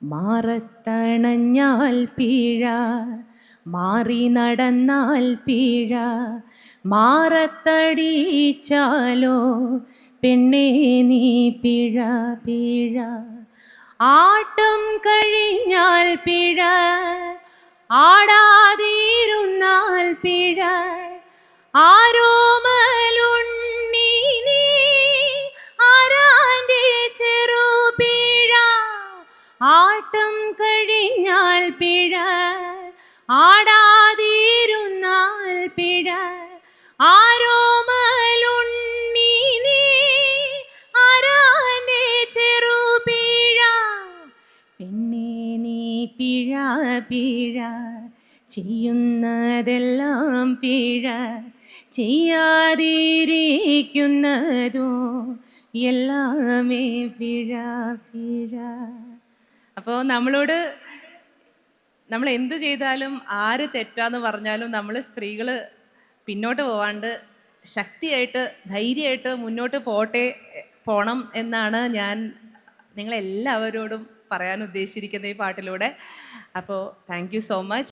മാറത്തണഞ്ഞാൽ പിഴ, മാറി നടന്നാൽ പിഴ, മാറത്തടിച്ചാലോ പെണ്ണേ നീ പിഴ പിഴ. ആട്ടം കഴിഞ്ഞാൽ പിഴ, ആടാതിരുന്നാൽ പിഴ, ആരോമലുണ്ണി നീ ആരാന്റെ ചെറുപിഴ. ആട്ടം കഴിഞ്ഞാൽ പിഴ, ആടാതിരുന്നാൽ പിഴ, ആരോമലുണ്ണി നീ ആരാന്റെ ചെറുപിഴ. പെണ്ണേ നീ പിഴ പിഴ, ചെയ്യുന്നതെല്ലാം പിഴ, ചെയ്യാതിരിക്കുന്നതോ എല്ലാമേ പിഴ പിഴ. അപ്പോൾ നമ്മൾ എന്ത് ചെയ്താലും ആര് തെറ്റാന്ന് പറഞ്ഞാലും നമ്മൾ സ്ത്രീകൾ പിന്നോട്ട് പോവാണ്ട് ശക്തിയായിട്ട് ധൈര്യമായിട്ട് മുന്നോട്ട് പോണം എന്നാണ് ഞാൻ നിങ്ങളെല്ലാവരോടും പറയാൻ ഉദ്ദേശിച്ചിരിക്കുന്നത് ഈ പാട്ടിലൂടെ. അപ്പോൾ താങ്ക് യു സോ മച്ച്.